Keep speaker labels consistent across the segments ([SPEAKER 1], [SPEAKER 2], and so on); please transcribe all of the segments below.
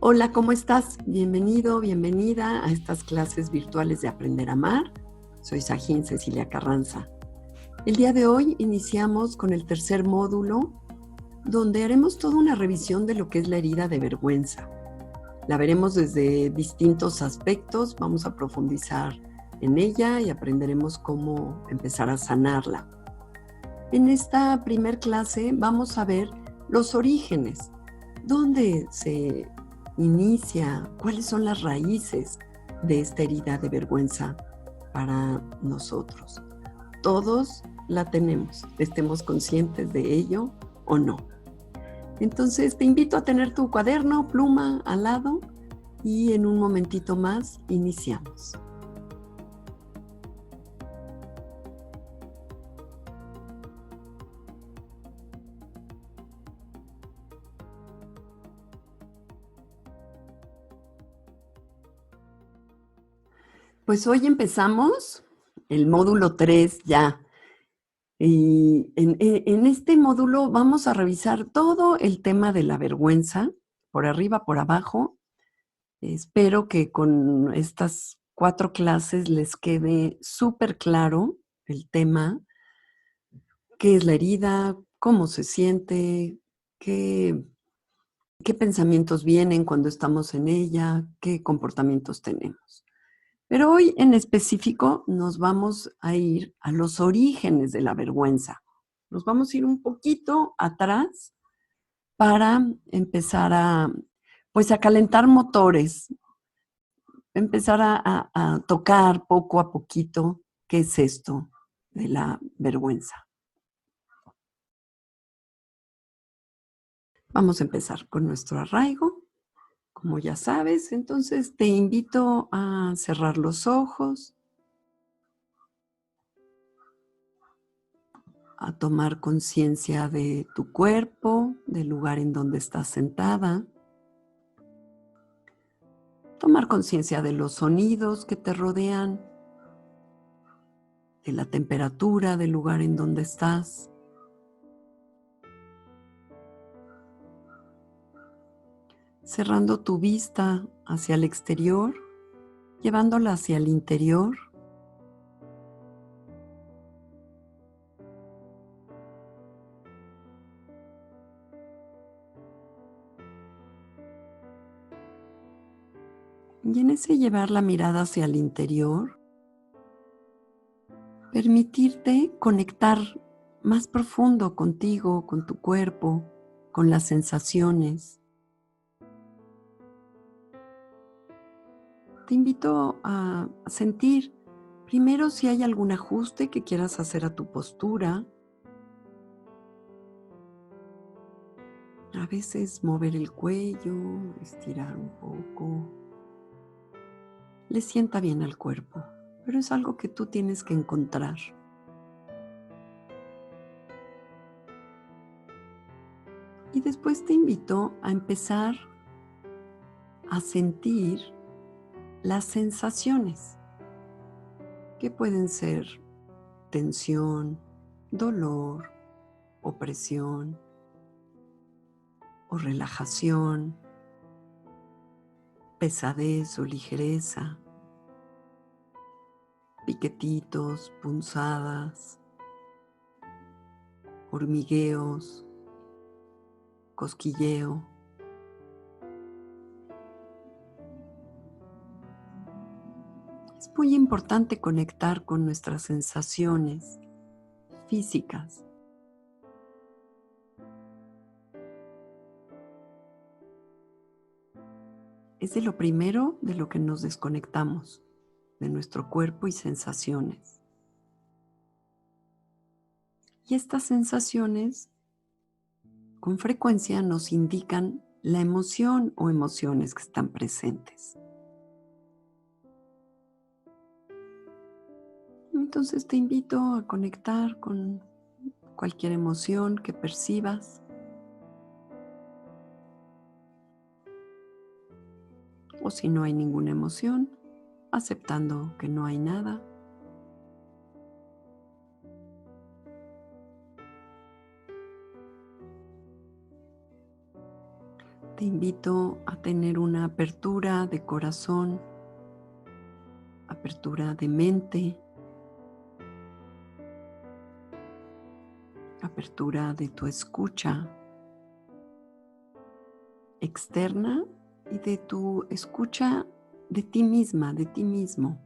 [SPEAKER 1] Hola, ¿cómo estás? Bienvenido, bienvenida a estas clases virtuales de Aprender a Amar. Soy Sajín Cecilia Carranza. El día de hoy iniciamos con el tercer módulo, donde haremos toda una revisión de lo que es la herida de vergüenza. La veremos desde distintos aspectos, vamos a profundizar en ella y aprenderemos cómo empezar a sanarla. En esta primer clase vamos a ver los orígenes, dónde se inicia, cuáles son las raíces de esta herida de vergüenza para nosotros. Todos la tenemos, estemos conscientes de ello o no. Entonces te invito a tener tu cuaderno, pluma al lado y en un momentito más iniciamos. Pues hoy empezamos el módulo 3 ya. Y en este módulo vamos a revisar todo el tema de la vergüenza, por arriba, por abajo. Espero que con estas 4 clases les quede súper claro el tema, qué es la herida, cómo se siente, qué pensamientos vienen cuando estamos en ella, qué comportamientos tenemos. Pero hoy en específico nos vamos a ir a los orígenes de la vergüenza. Nos vamos a ir un poquito atrás para empezar pues a calentar motores, empezar a tocar poco a poquito qué es esto de la vergüenza. Vamos a empezar con nuestro arraigo, como ya sabes. Entonces te invito a cerrar los ojos, a tomar conciencia de tu cuerpo, del lugar en donde estás sentada, tomar conciencia de los sonidos que te rodean, de la temperatura del lugar en donde estás. Cerrando tu vista hacia el exterior, llevándola hacia el interior. Y en ese llevar la mirada hacia el interior, permitirte conectar más profundo contigo, con tu cuerpo, con las sensaciones. Te invito a sentir primero si hay algún ajuste que quieras hacer a tu postura. A veces mover el cuello, estirar un poco. Le sienta bien al cuerpo, pero es algo que tú tienes que encontrar. Y después te invito a empezar a sentir las sensaciones, que pueden ser tensión, dolor, opresión o relajación, pesadez o ligereza, piquetitos, punzadas, hormigueos, cosquilleo. Es muy importante conectar con nuestras sensaciones físicas. Es de lo primero de lo que nos desconectamos, de nuestro cuerpo y sensaciones. Y estas sensaciones con frecuencia nos indican la emoción o emociones que están presentes. Entonces te invito a conectar con cualquier emoción que percibas. O si no hay ninguna emoción, aceptando que no hay nada. Te te invito a tener una apertura de corazón, apertura de mente, apertura de tu escucha externa y de tu escucha de ti misma, de ti mismo.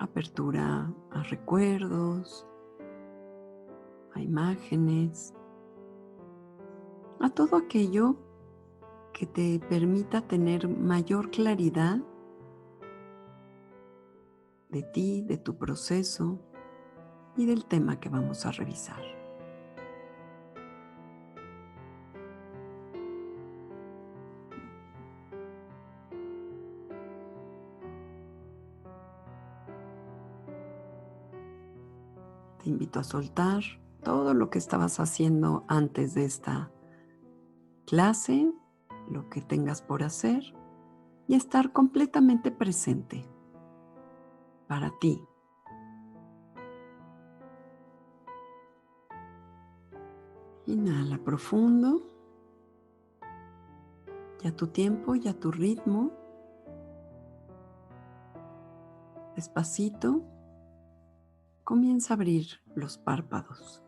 [SPEAKER 1] Apertura a recuerdos, a imágenes, a todo aquello que te permita tener mayor claridad de ti, de tu proceso y del tema que vamos a revisar. Te invito a soltar todo lo que estabas haciendo antes de esta clase, lo que tengas por hacer, y estar completamente presente para ti. Inhala profundo, y a tu tiempo y a tu ritmo, despacito, comienza a abrir los párpados.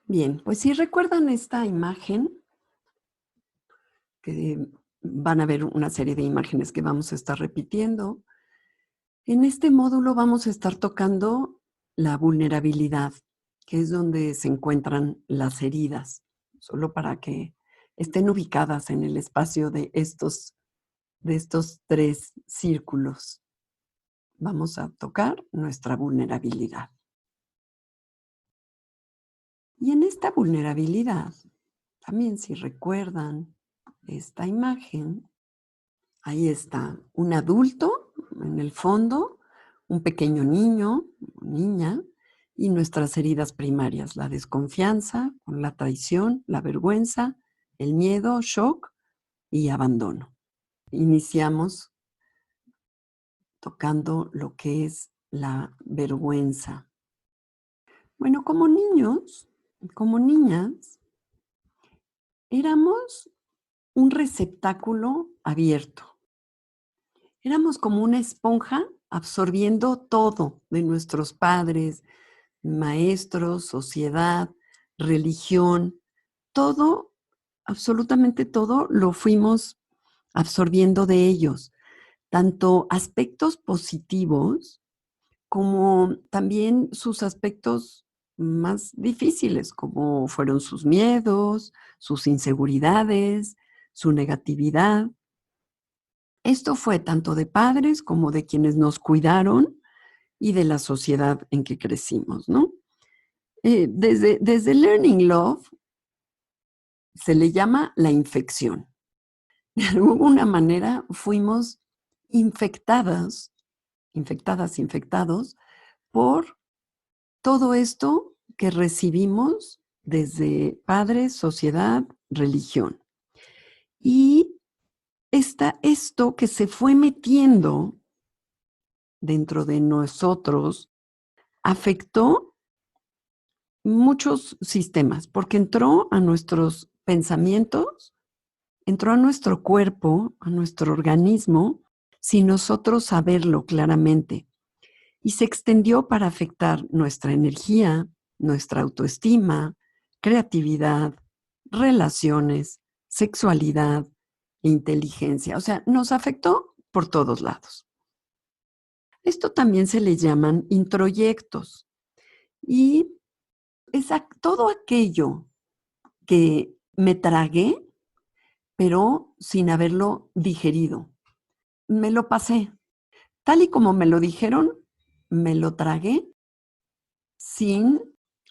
[SPEAKER 1] Bien, pues si recuerdan esta imagen, que van a ver una serie de imágenes que vamos a estar repitiendo, en este módulo vamos a estar tocando la vulnerabilidad, que es donde se encuentran las heridas, solo para que estén ubicadas en el espacio de estos 3 círculos. Vamos a tocar nuestra vulnerabilidad. Y en esta vulnerabilidad, también si recuerdan esta imagen, ahí está un adulto en el fondo, un pequeño niño o niña, y nuestras heridas primarias, la desconfianza, la traición, la vergüenza, el miedo, shock y abandono. Iniciamos tocando lo que es la vergüenza. Bueno, como niños, como niñas, éramos un receptáculo abierto. Éramos como una esponja absorbiendo todo de nuestros padres, maestros, sociedad, religión, todo, absolutamente todo lo fuimos absorbiendo de ellos, tanto aspectos positivos como también sus aspectos más difíciles, como fueron sus miedos, sus inseguridades, su negatividad. Esto fue tanto de padres como de quienes nos cuidaron y de la sociedad en que crecimos, ¿no? Desde Learning Love se le llama la infección. De alguna manera fuimos infectados por todo esto que recibimos desde padres, sociedad, religión. Y esto que se fue metiendo dentro de nosotros afectó muchos sistemas, porque entró a nuestros pensamientos, entró a nuestro cuerpo, a nuestro organismo, sin nosotros saberlo claramente. Y se extendió para afectar nuestra energía, nuestra autoestima, creatividad, relaciones, sexualidad, inteligencia. O sea, nos afectó por todos lados. Esto también se le llaman introyectos. Y es todo aquello que me tragué, pero sin haberlo digerido. Me lo pasé. Tal y como me lo dijeron, me lo tragué sin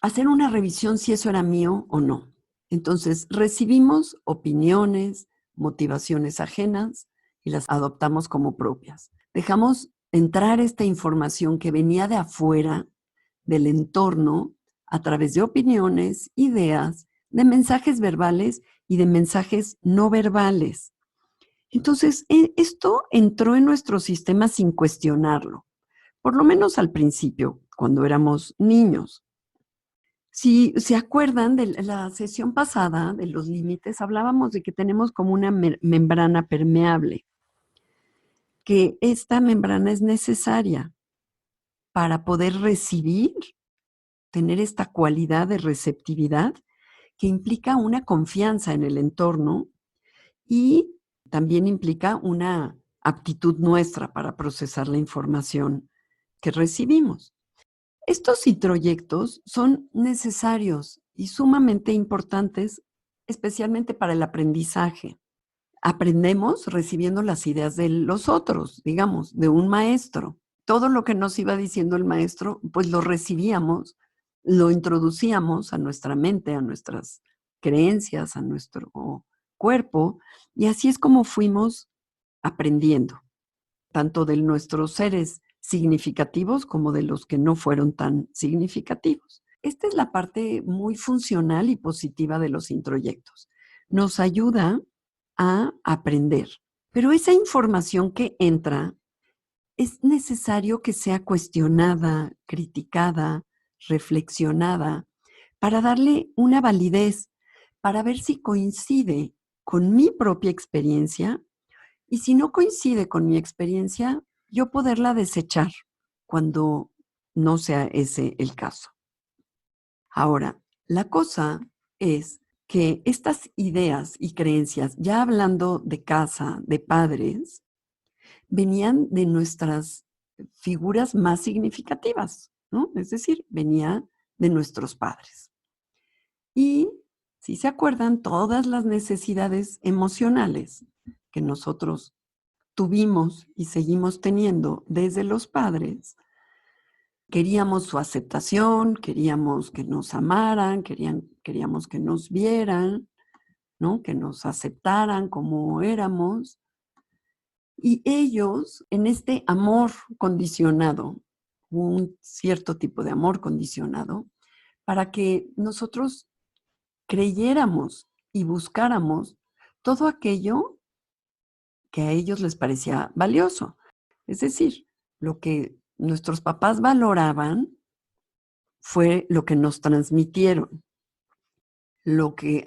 [SPEAKER 1] hacer una revisión si eso era mío o no. Entonces, recibimos opiniones, motivaciones ajenas y las adoptamos como propias. Dejamos entrar esta información que venía de afuera, del entorno, a través de opiniones, ideas, de mensajes verbales y de mensajes no verbales. Entonces, esto entró en nuestro sistema sin cuestionarlo, por lo menos al principio, cuando éramos niños. Si se acuerdan de la sesión pasada de los límites, hablábamos de que tenemos como una membrana permeable, que esta membrana es necesaria para poder recibir, tener esta cualidad de receptividad que implica una confianza en el entorno y también implica una aptitud nuestra para procesar la información que recibimos. Estos introyectos son necesarios y sumamente importantes, especialmente para el aprendizaje. Aprendemos recibiendo las ideas de los otros, digamos, de un maestro. Todo lo que nos iba diciendo el maestro, pues lo recibíamos, lo introducíamos a nuestra mente, a nuestras creencias, a nuestro cuerpo, y así es como fuimos aprendiendo, tanto de nuestros seres significativos como de los que no fueron tan significativos. Esta es la parte muy funcional y positiva de los introyectos. Nos ayuda a aprender, pero esa información que entra es necesario que sea cuestionada, criticada, reflexionada, para darle una validez, para ver si coincide con mi propia experiencia y si no coincide con mi experiencia, yo poderla desechar cuando no sea ese el caso. Ahora, la cosa es que estas ideas y creencias, ya hablando de casa, de padres, venían de nuestras figuras más significativas, ¿no? Es decir, venía de nuestros padres. Y si se acuerdan, todas las necesidades emocionales que nosotros tuvimos y seguimos teniendo desde los padres, queríamos su aceptación, queríamos que nos amaran, queríamos que nos vieran, ¿no? Que nos aceptaran como éramos. Y ellos, en este amor condicionado, un cierto tipo de amor condicionado, para que nosotros creyéramos y buscáramos todo aquello que a ellos les parecía valioso. Es decir, lo que nuestros papás valoraban fue lo que nos transmitieron.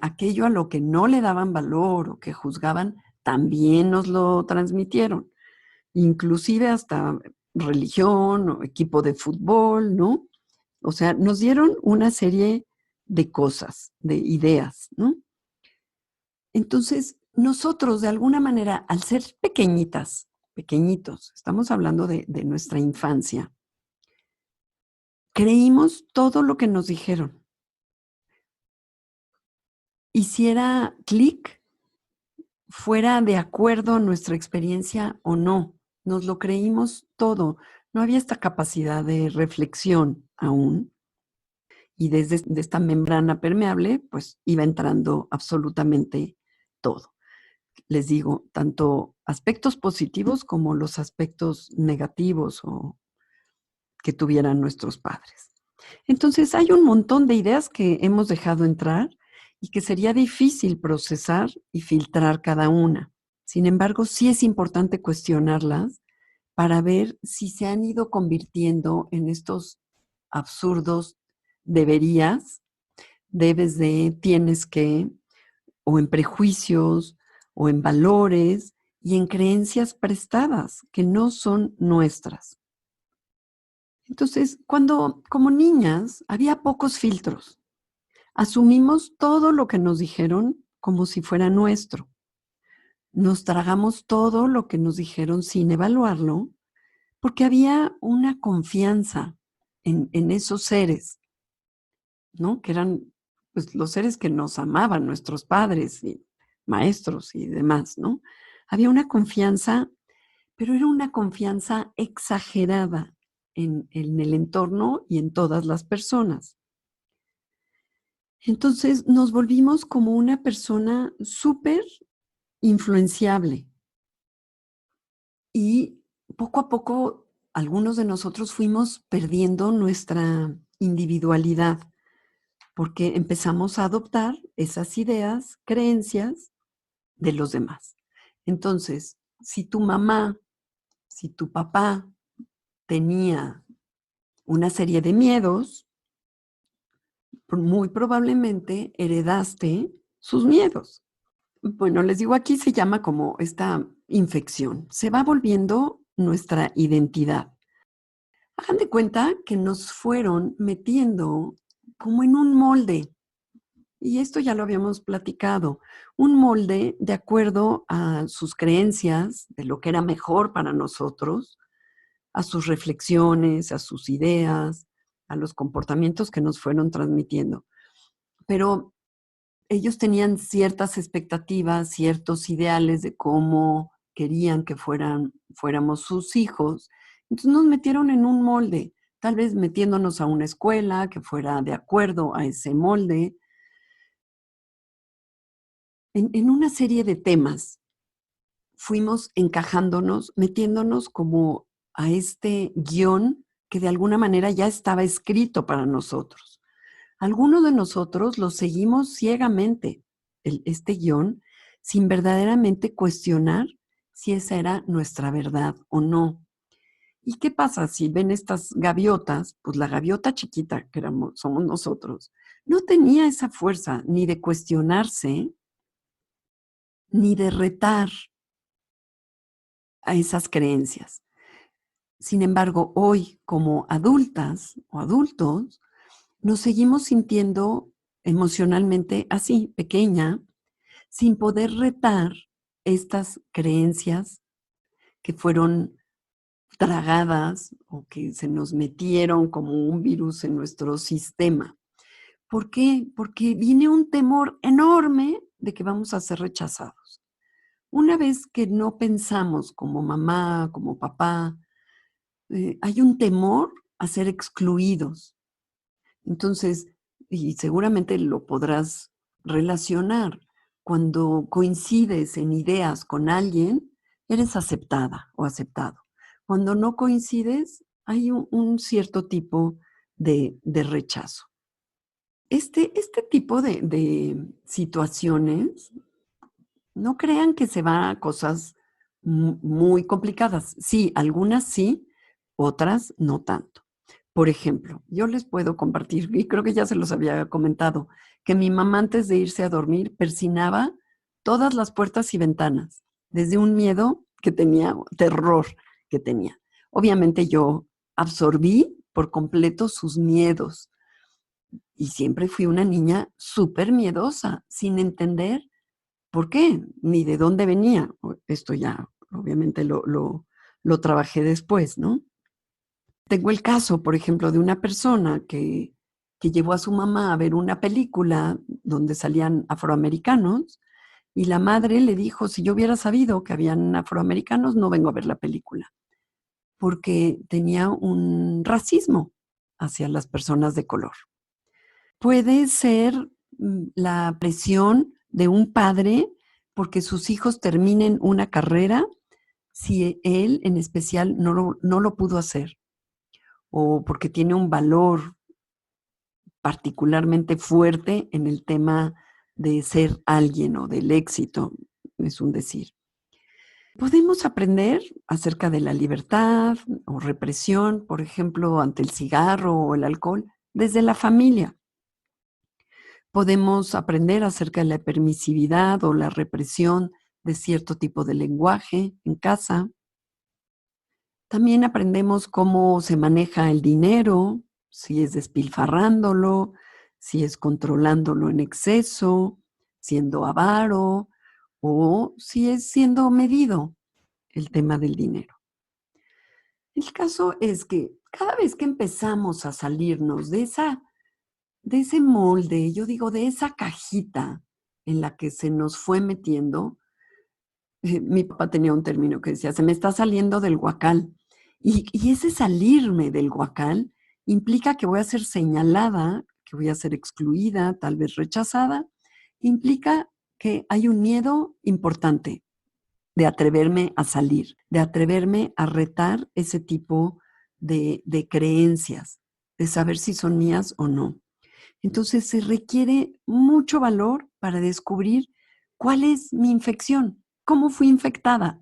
[SPEAKER 1] Aquello a lo que no le daban valor o que juzgaban, también nos lo transmitieron. Inclusive hasta religión o equipo de fútbol, ¿no? O sea, nos dieron una serie de cosas, de ideas, ¿no? Entonces, nosotros de alguna manera, al ser pequeñitas, pequeñitos, estamos hablando de nuestra infancia, creímos todo lo que nos dijeron. Hiciera clic, fuera de acuerdo a nuestra experiencia o no. Nos lo creímos todo. No había esta capacidad de reflexión aún. Y desde esta membrana permeable, pues iba entrando absolutamente todo. Les digo, tanto aspectos positivos como los aspectos negativos o que tuvieran nuestros padres. Entonces, hay un montón de ideas que hemos dejado entrar y que sería difícil procesar y filtrar cada una. Sin embargo, sí es importante cuestionarlas para ver si se han ido convirtiendo en estos absurdos deberías, debes de, tienes que, o en prejuicios, o en valores y en creencias prestadas que no son nuestras. Entonces, cuando como niñas había pocos filtros, asumimos todo lo que nos dijeron como si fuera nuestro. Nos tragamos todo lo que nos dijeron sin evaluarlo, porque había una confianza en esos seres, ¿no? Que eran pues, los seres que nos amaban, nuestros padres y maestros y demás, ¿no? Había una confianza, pero era una confianza exagerada en el entorno y en todas las personas. Entonces nos volvimos como una persona súper influenciable y poco a poco algunos de nosotros fuimos perdiendo nuestra individualidad porque empezamos a adoptar esas ideas, creencias de los demás. Entonces, si tu mamá, si tu papá tenía una serie de miedos, muy probablemente heredaste sus miedos. Bueno, les digo, aquí se llama como esta infección. Se va volviendo nuestra identidad. Hagan de cuenta que nos fueron metiendo como en un molde. Y esto ya lo habíamos platicado. Un molde de acuerdo a sus creencias, de lo que era mejor para nosotros, a sus reflexiones, a sus ideas, a los comportamientos que nos fueron transmitiendo. Pero ellos tenían ciertas expectativas, ciertos ideales de cómo querían que fuéramos sus hijos. Entonces nos metieron en un molde, tal vez metiéndonos a una escuela que fuera de acuerdo a ese molde, en una serie de temas. Fuimos encajándonos, metiéndonos como a este guión que de alguna manera ya estaba escrito para nosotros. Algunos de nosotros lo seguimos ciegamente, este guión, sin verdaderamente cuestionar si esa era nuestra verdad o no. ¿Y qué pasa si ven estas gaviotas? Pues la gaviota chiquita que somos nosotros, no tenía esa fuerza ni de cuestionarse, ni de retar a esas creencias. Sin embargo, hoy, como adultas o adultos, nos seguimos sintiendo emocionalmente así, pequeña, sin poder retar estas creencias que fueron tragadas o que se nos metieron como un virus en nuestro sistema. ¿Por qué? Porque viene un temor enorme de que vamos a ser rechazados. Una vez que no pensamos como mamá, como papá, hay un temor a ser excluidos. Entonces, y seguramente lo podrás relacionar, cuando coincides en ideas con alguien, eres aceptada o aceptado. Cuando no coincides, hay un cierto tipo de rechazo. Este tipo de situaciones, no crean que se va a cosas muy complicadas. Sí, algunas sí, otras no tanto. Por ejemplo, yo les puedo compartir, y creo que ya se los había comentado, que mi mamá antes de irse a dormir persinaba todas las puertas y ventanas, desde un miedo que tenía, terror que tenía. Obviamente yo absorbí por completo sus miedos y siempre fui una niña súper miedosa, sin entender por qué, ni de dónde venía. Esto ya obviamente lo trabajé después, ¿no? Tengo el caso, por ejemplo, de una persona que llevó a su mamá a ver una película donde salían afroamericanos y la madre le dijo, si yo hubiera sabido que habían afroamericanos, no vengo a ver la película, porque tenía un racismo hacia las personas de color. Puede ser la presión de un padre porque sus hijos terminen una carrera si él en especial no lo pudo hacer o porque tiene un valor particularmente fuerte en el tema de ser alguien o del éxito, es un decir. Podemos aprender acerca de la libertad o represión, por ejemplo, ante el cigarro o el alcohol, desde la familia. Podemos aprender acerca de la permisividad o la represión de cierto tipo de lenguaje en casa. También aprendemos cómo se maneja el dinero, si es despilfarrándolo, si es controlándolo en exceso, siendo avaro o si es siendo medido el tema del dinero. El caso es que cada vez que empezamos a salirnos de ese molde, yo digo, de esa cajita en la que se nos fue metiendo, mi papá tenía un término que decía, se me está saliendo del guacal. Y ese salirme del guacal implica que voy a ser señalada, que voy a ser excluida, tal vez rechazada. Implica que hay un miedo importante de atreverme a salir, de atreverme a retar ese tipo de creencias, de saber si son mías o no. Entonces se requiere mucho valor para descubrir cuál es mi infección. ¿Cómo fui infectada?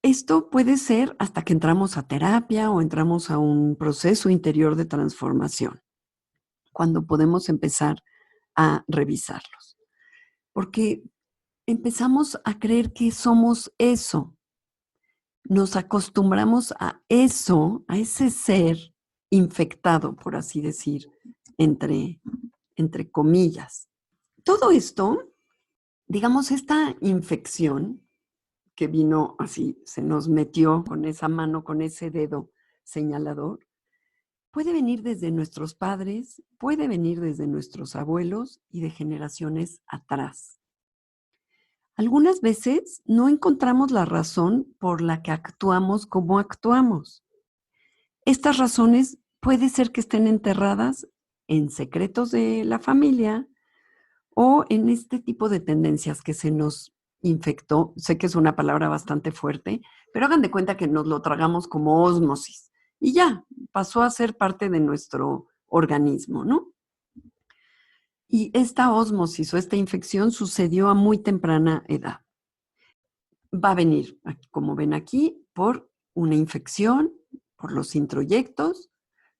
[SPEAKER 1] Esto puede ser hasta que entramos a terapia o entramos a un proceso interior de transformación, cuando podemos empezar a revisarlos. Porque empezamos a creer que somos eso. Nos acostumbramos a eso, a ese ser infectado, por así decir, entre, entre comillas. Todo esto, digamos, esta infección que vino así, se nos metió con esa mano, con ese dedo señalador, puede venir desde nuestros padres, puede venir desde nuestros abuelos y de generaciones atrás. Algunas veces no encontramos la razón por la que actuamos como actuamos. Estas razones puede ser que estén enterradas en secretos de la familia o en este tipo de tendencias que se nos infectó. Sé que es una palabra bastante fuerte, pero hagan de cuenta que nos lo tragamos como ósmosis y ya, pasó a ser parte de nuestro organismo, ¿no? Y esta ósmosis o esta infección sucedió a muy temprana edad. Va a venir, como ven aquí, por una infección, por los introyectos,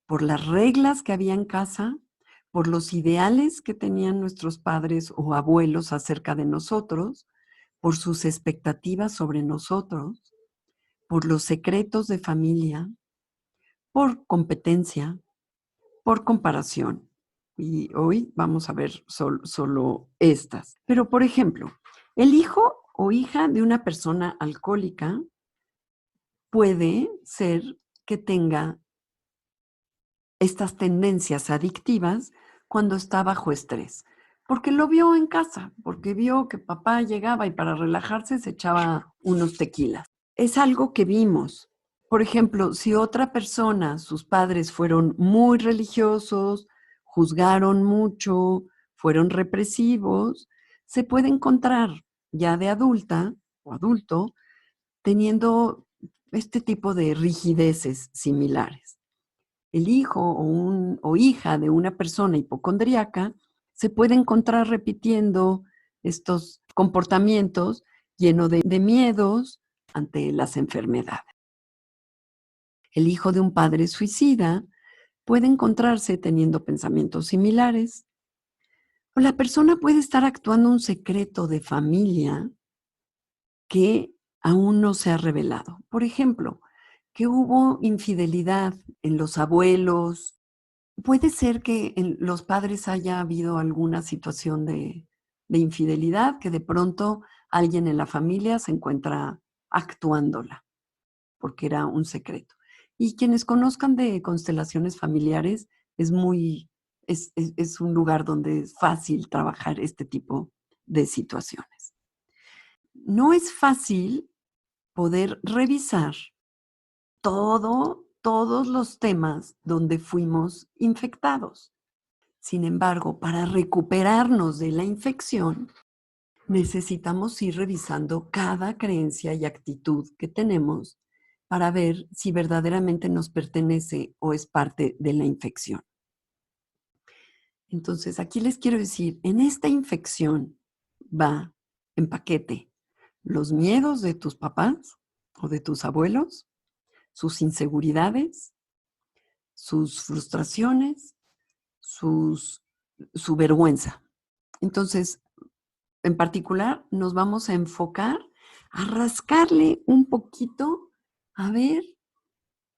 [SPEAKER 1] por las reglas que había en casa, por los ideales que tenían nuestros padres o abuelos acerca de nosotros, por sus expectativas sobre nosotros, por los secretos de familia, por competencia, por comparación. Y hoy vamos a ver solo estas. Pero, por ejemplo, el hijo o hija de una persona alcohólica puede ser que tenga estas tendencias adictivas cuando está bajo estrés, porque lo vio en casa, porque vio que papá llegaba y para relajarse se echaba unos tequilas. Es algo que vimos. Por ejemplo, si otra persona, sus padres fueron muy religiosos, juzgaron mucho, fueron represivos, se puede encontrar ya de adulta o adulto teniendo este tipo de rigideces similares. El hijo o hija de una persona hipocondríaca se puede encontrar repitiendo estos comportamientos lleno de miedos ante las enfermedades. El hijo de un padre suicida puede encontrarse teniendo pensamientos similares. O la persona puede estar actuando un secreto de familia que aún no se ha revelado. Por ejemplo, que hubo infidelidad en los abuelos. Puede ser que en los padres haya habido alguna situación de infidelidad que de pronto alguien en la familia se encuentra actuándola, porque era un secreto. Y quienes conozcan de constelaciones familiares, es un lugar donde es fácil trabajar este tipo de situaciones. No es fácil poder revisar todos los temas donde fuimos infectados. Sin embargo, para recuperarnos de la infección, necesitamos ir revisando cada creencia y actitud que tenemos para ver si verdaderamente nos pertenece o es parte de la infección. Entonces, aquí les quiero decir, en esta infección va en paquete los miedos de tus papás o de tus abuelos, sus inseguridades, sus frustraciones, su vergüenza. Entonces, en particular, nos vamos a enfocar a rascarle un poquito a ver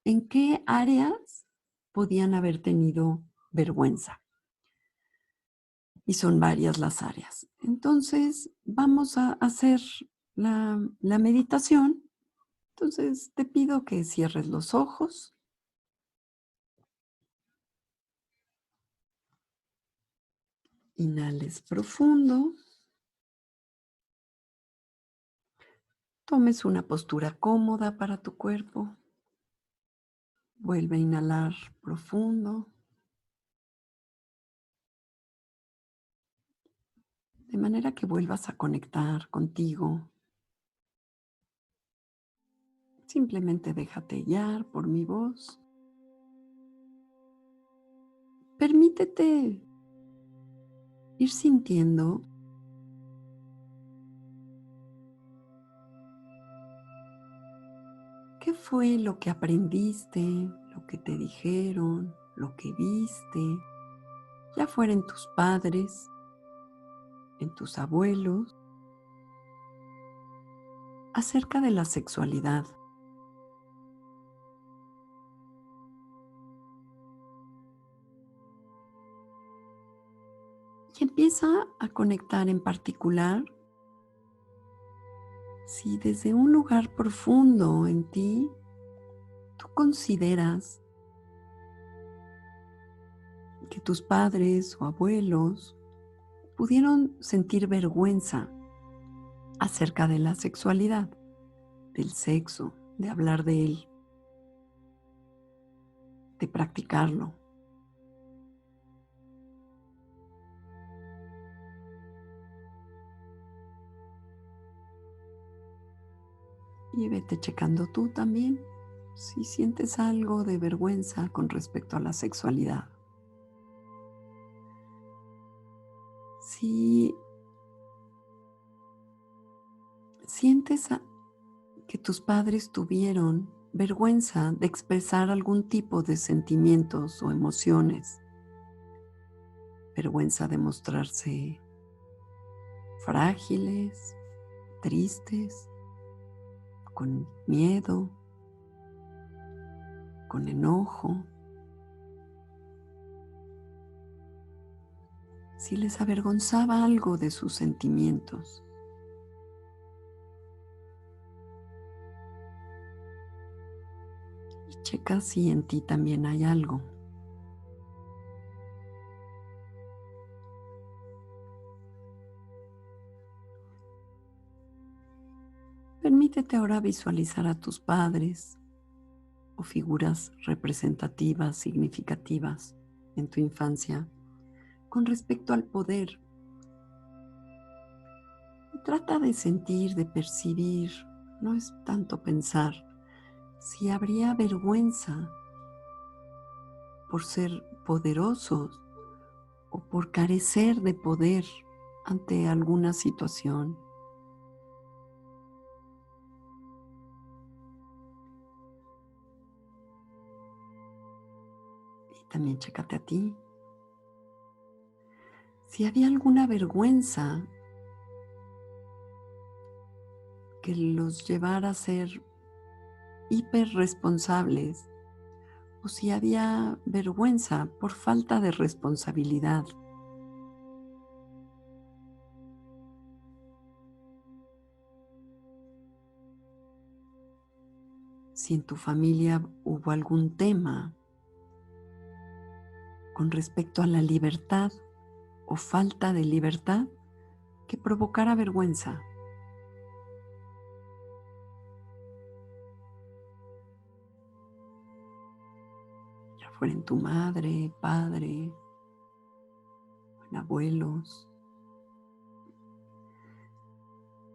[SPEAKER 1] en qué áreas podían haber tenido vergüenza. Y son varias las áreas. Entonces, vamos a hacer la meditación. Entonces, te pido que cierres los ojos. Inhales profundo. Tomes una postura cómoda para tu cuerpo. Vuelve a inhalar profundo. De manera que vuelvas a conectar contigo. Simplemente déjate guiar por mi voz. Permítete ir sintiendo ¿Qué fue lo que aprendiste, lo que te dijeron, lo que viste, ya fuera en tus padres, en tus abuelos, acerca de la sexualidad? Y empieza a conectar en particular si desde un lugar profundo en ti tú consideras que tus padres o abuelos pudieron sentir vergüenza acerca de la sexualidad, del sexo, de hablar de él, de practicarlo. Y vete checando tú también si sientes algo de vergüenza con respecto a la sexualidad. Si sientes que tus padres tuvieron vergüenza de expresar algún tipo de sentimientos o emociones, vergüenza de mostrarse frágiles, tristes, con miedo, con enojo, si les avergonzaba algo de sus sentimientos. Y checa si en ti también hay algo. Permítete ahora visualizar a tus padres o figuras representativas, significativas en tu infancia con respecto al poder. Trata de sentir, de percibir, no es tanto pensar, si habría vergüenza por ser poderosos o por carecer de poder ante alguna situación. Y también chécate a ti. Si había alguna vergüenza que los llevara a ser hiperresponsables o si había vergüenza por falta de responsabilidad. Si en tu familia hubo algún tema con respecto a la libertad o falta de libertad que provocara vergüenza. Ya fuera en tu madre, padre, en abuelos.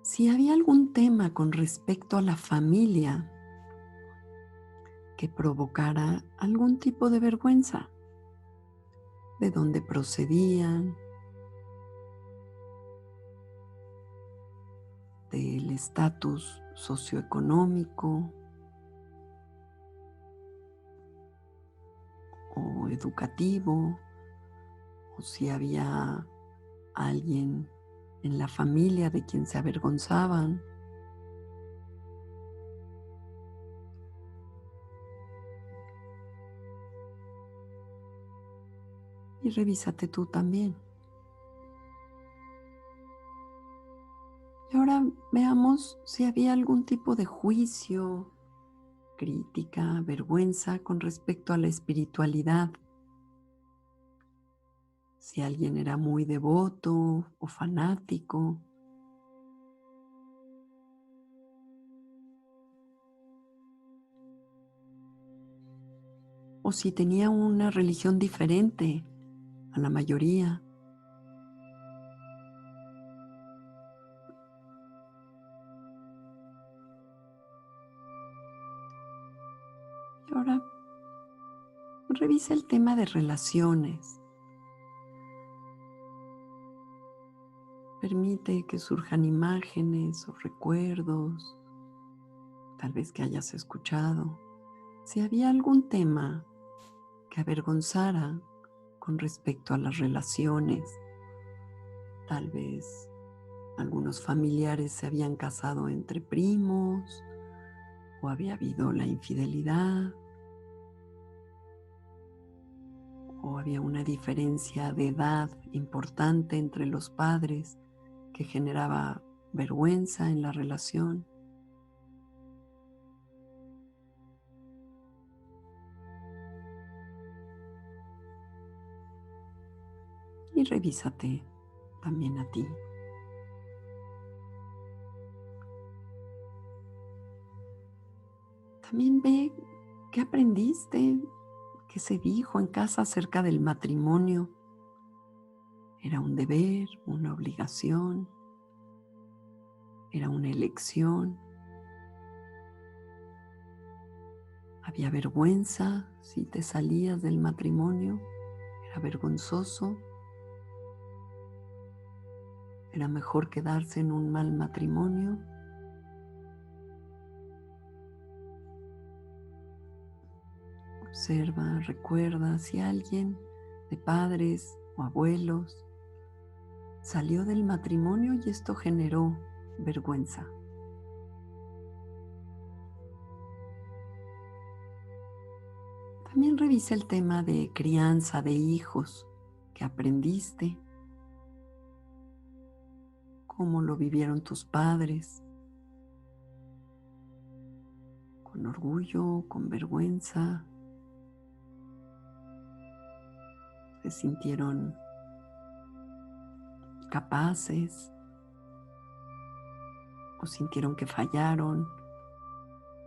[SPEAKER 1] Si había algún tema con respecto a la familia que provocara algún tipo de vergüenza, de dónde procedían, del estatus socioeconómico o educativo, o si había alguien en la familia de quien se avergonzaban. Y revísate tú también. Y ahora veamos si había algún tipo de juicio, crítica, vergüenza con respecto a la espiritualidad. Si alguien era muy devoto o fanático. O si tenía una religión diferente a la mayoría. Y ahora revisa el tema de relaciones. Permite que surjan imágenes o recuerdos tal vez que hayas escuchado, si había algún tema que avergonzara con respecto a las relaciones. Tal vez algunos familiares se habían casado entre primos o había habido la infidelidad o había una diferencia de edad importante entre los padres que generaba vergüenza en la relación. Y revísate también a ti. También ve qué aprendiste, qué se dijo en casa acerca del matrimonio. ¿Era un deber, una obligación? ¿Era una elección? ¿Había vergüenza si te salías del matrimonio? ¿Era vergonzoso? ¿Era mejor quedarse en un mal matrimonio? Observa, recuerda si alguien de padres o abuelos salió del matrimonio y esto generó vergüenza. También revisa el tema de crianza de hijos que aprendiste, cómo lo vivieron tus padres, con orgullo, con vergüenza, se sintieron capaces o sintieron que fallaron,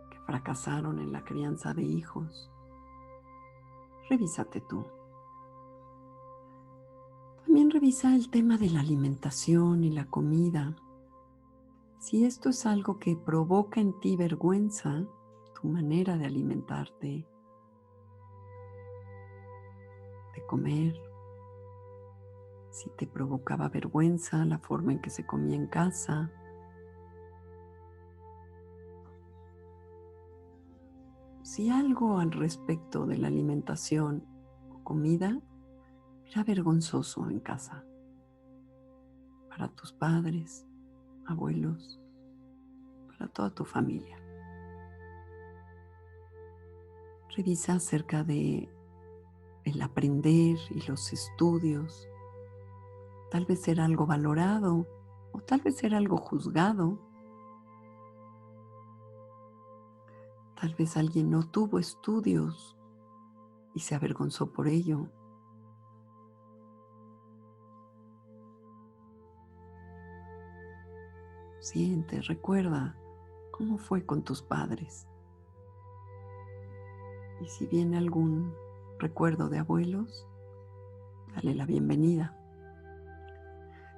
[SPEAKER 1] que fracasaron en la crianza de hijos. Revísate tú. También revisa el tema de la alimentación y la comida. Si esto es algo que provoca en ti vergüenza, tu manera de alimentarte, de comer, si te provocaba vergüenza la forma en que se comía en casa, si algo al respecto de la alimentación o comida era vergonzoso en casa, para tus padres, abuelos, para toda tu familia. Revisa acerca de el aprender y los estudios. Tal vez era algo valorado o tal vez era algo juzgado. Tal vez alguien no tuvo estudios y se avergonzó por ello. Siente, recuerda cómo fue con tus padres. Y si viene algún recuerdo de abuelos, dale la bienvenida.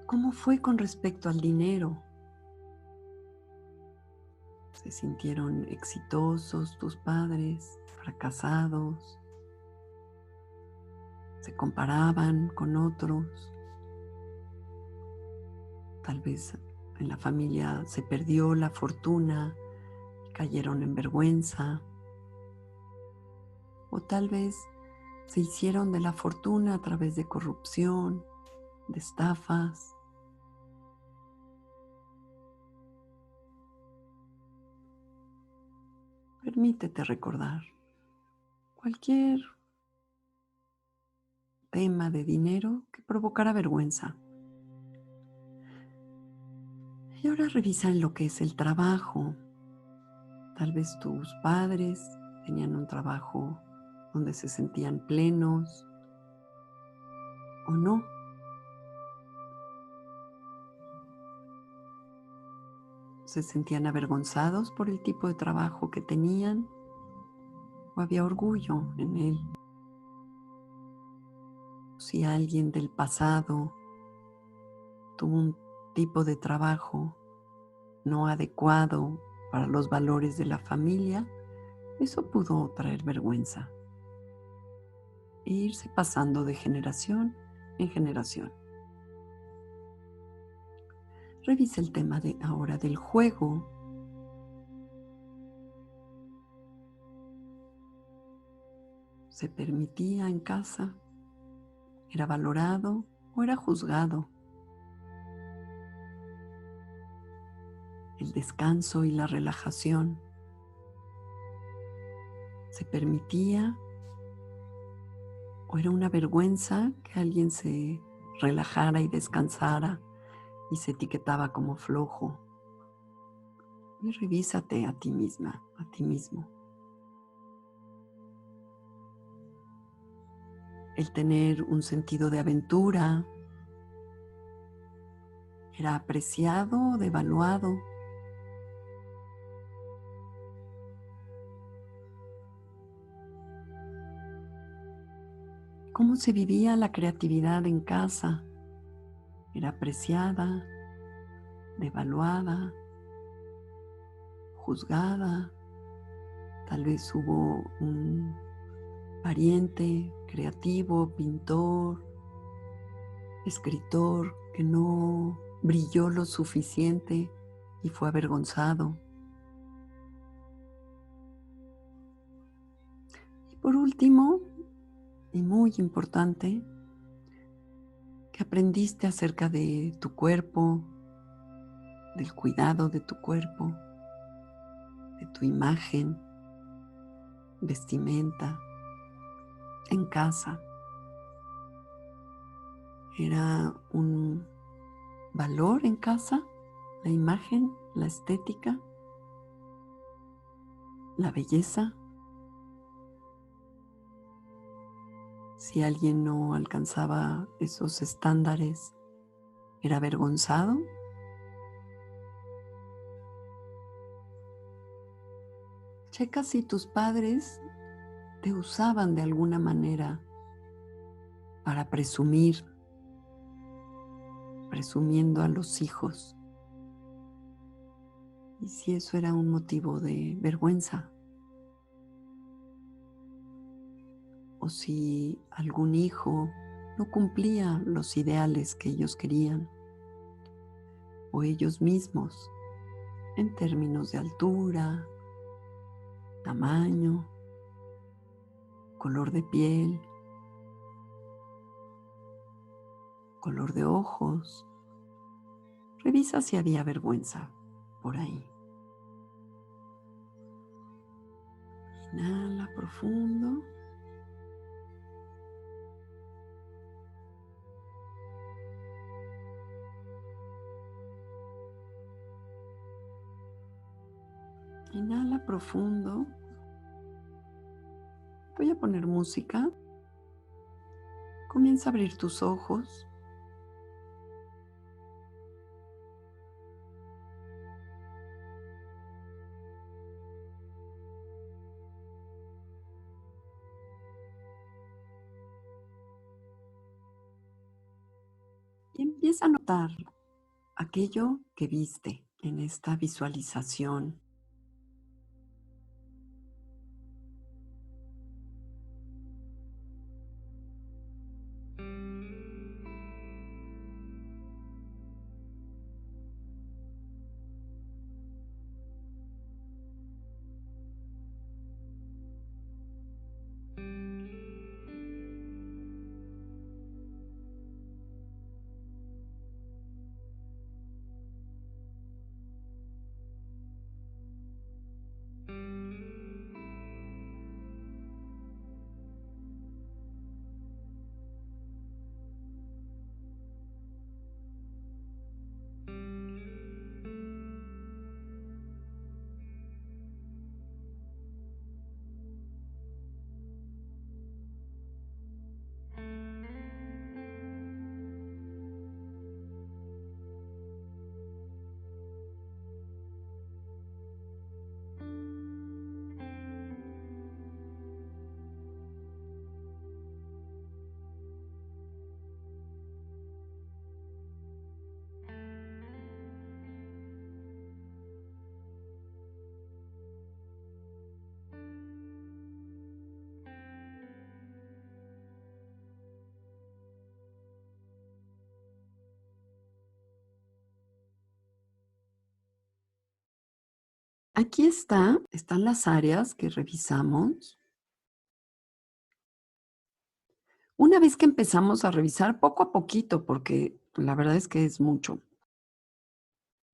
[SPEAKER 1] ¿Cómo fue con respecto al dinero? ¿Se sintieron exitosos tus padres, fracasados? ¿Se comparaban con otros? Tal vez en la familia se perdió la fortuna, cayeron en vergüenza. O tal vez se hicieron de la fortuna a través de corrupción, de estafas. Permítete recordar cualquier tema de dinero que provocara vergüenza. Y ahora revisa en lo que es el trabajo. Tal vez tus padres tenían un trabajo donde se sentían plenos o no. Se sentían avergonzados por el tipo de trabajo que tenían o había orgullo en él. Si alguien del pasado tuvo un tipo de trabajo no adecuado para los valores de la familia, eso pudo traer vergüenza e irse pasando de generación en generación. Revisa el tema de ahora del juego. se permitía en casa, era valorado o era juzgado. El descanso y la relajación se permitía o era una vergüenza que alguien se relajara y descansara y se etiquetaba como flojo. Y revísate a ti misma, a ti mismo. El tener un sentido de aventura era apreciado o devaluado. ¿Cómo se vivía la creatividad en casa? ¿Era apreciada, devaluada, juzgada? Tal vez hubo un pariente creativo, pintor, escritor, que no brilló lo suficiente y fue avergonzado. Y por último, y muy importante, que aprendiste acerca de tu cuerpo, del cuidado de tu cuerpo, de tu imagen, vestimenta, en casa. Era un valor en casa, la imagen, la estética, la belleza. Si alguien no alcanzaba esos estándares, era avergonzado. Checa si tus padres te usaban de alguna manera para presumir, presumiendo a los hijos. Y si eso era un motivo de vergüenza. O si algún hijo no cumplía los ideales que ellos querían, o ellos mismos, en términos de altura, tamaño, color de piel, color de ojos. Revisa si había vergüenza por ahí. Inhala profundo. Inhala profundo. Voy a poner música. Comienza a abrir tus ojos. Y empieza a notar aquello que viste en esta visualización. Aquí están las áreas que revisamos. Una vez que empezamos a revisar poco a poquito, porque la verdad es que es mucho,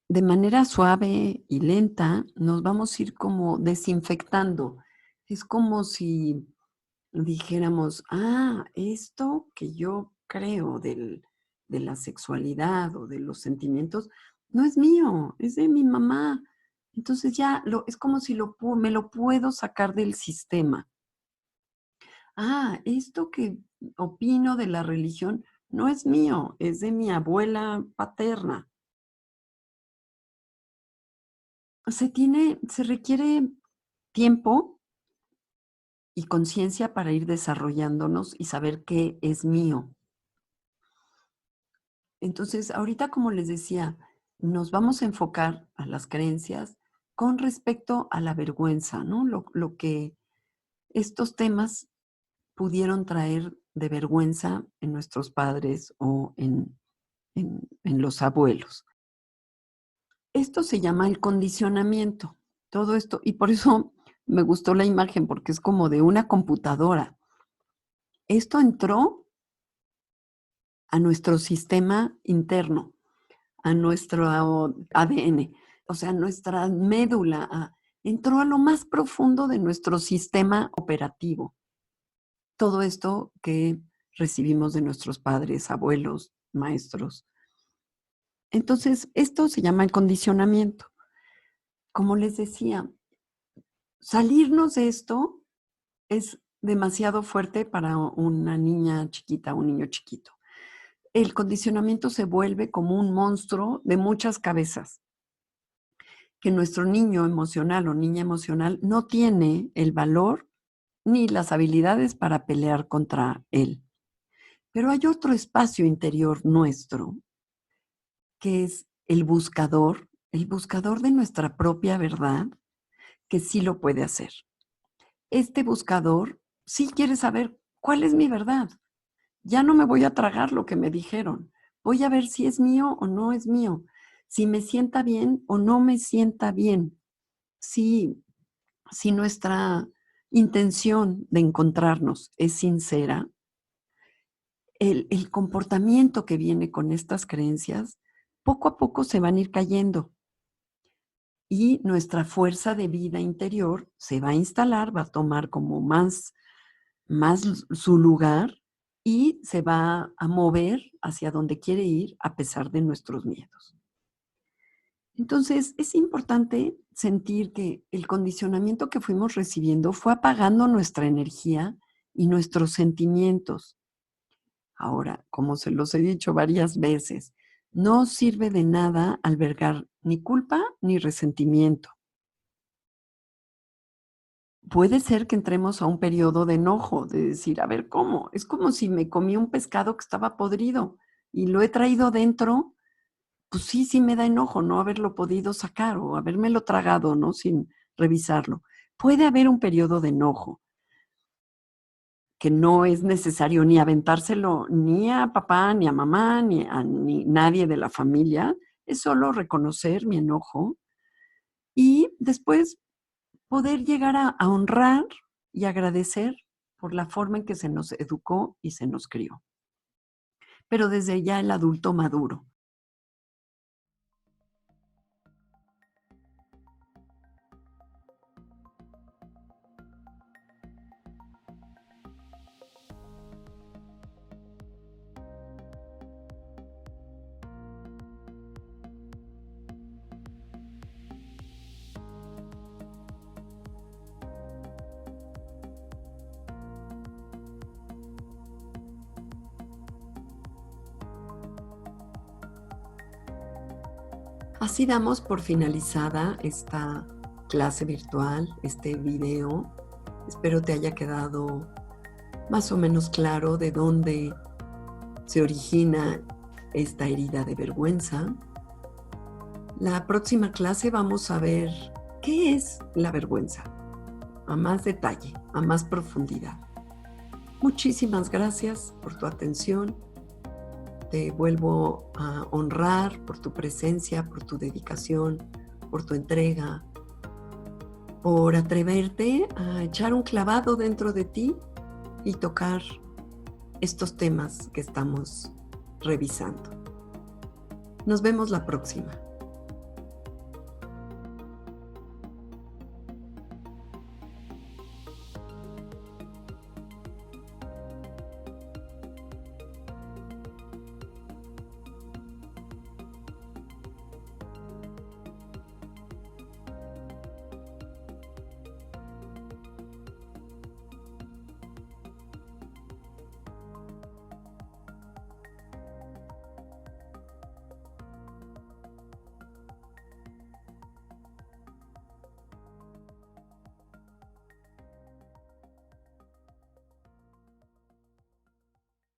[SPEAKER 1] de manera suave y lenta nos vamos a ir como desinfectando. Es como si dijéramos, esto que yo creo de la sexualidad o de los sentimientos no es mío, es de mi mamá. Entonces ya es como si me lo puedo sacar del sistema. Esto que opino de la religión no es mío, es de mi abuela paterna. Se requiere tiempo y conciencia para ir desarrollándonos y saber qué es mío. Entonces, ahorita, como les decía, nos vamos a enfocar a las creencias con respecto a la vergüenza, ¿no? Lo que estos temas pudieron traer de vergüenza en nuestros padres o en los abuelos. Esto se llama el condicionamiento, todo esto, y por eso me gustó la imagen, porque es como de una computadora. Esto entró a nuestro sistema interno, a nuestro ADN, o sea, nuestra médula, entró a lo más profundo de nuestro sistema operativo. Todo esto que recibimos de nuestros padres, abuelos, maestros. Entonces, esto se llama el condicionamiento. Como les decía, salirnos de esto es demasiado fuerte para una niña chiquita, un niño chiquito. El condicionamiento se vuelve como un monstruo de muchas cabezas, que nuestro niño emocional o niña emocional no tiene el valor ni las habilidades para pelear contra él. Pero hay otro espacio interior nuestro, que es el buscador de nuestra propia verdad, que sí lo puede hacer. Este buscador sí quiere saber cuál es mi verdad. Ya no me voy a tragar lo que me dijeron. Voy a ver si es mío o no es mío, si me sienta bien o no me sienta bien, si nuestra intención de encontrarnos es sincera. El comportamiento que viene con estas creencias, poco a poco se van a ir cayendo y nuestra fuerza de vida interior se va a instalar, va a tomar como más su lugar y se va a mover hacia donde quiere ir a pesar de nuestros miedos. Entonces, es importante sentir que el condicionamiento que fuimos recibiendo fue apagando nuestra energía y nuestros sentimientos. Ahora, como se los he dicho varias veces, no sirve de nada albergar ni culpa ni resentimiento. Puede ser que entremos a un periodo de enojo, de decir, a ver, ¿cómo? Es como si me comí un pescado que estaba podrido y lo he traído dentro, pues sí me da enojo no haberlo podido sacar o habérmelo tragado, ¿no? Sin revisarlo. Puede haber un periodo de enojo que no es necesario ni aventárselo ni a papá, ni a mamá, ni nadie de la familia. Es solo reconocer mi enojo y después poder llegar a honrar y agradecer por la forma en que se nos educó y se nos crió. Pero desde ya el adulto maduro. Así damos por finalizada esta clase virtual, este video. Espero te haya quedado más o menos claro de dónde se origina esta herida de vergüenza. La próxima clase vamos a ver qué es la vergüenza, a más detalle, a más profundidad. Muchísimas gracias por tu atención. Te vuelvo a honrar por tu presencia, por tu dedicación, por tu entrega, por atreverte a echar un clavado dentro de ti y tocar estos temas que estamos revisando. Nos vemos la próxima.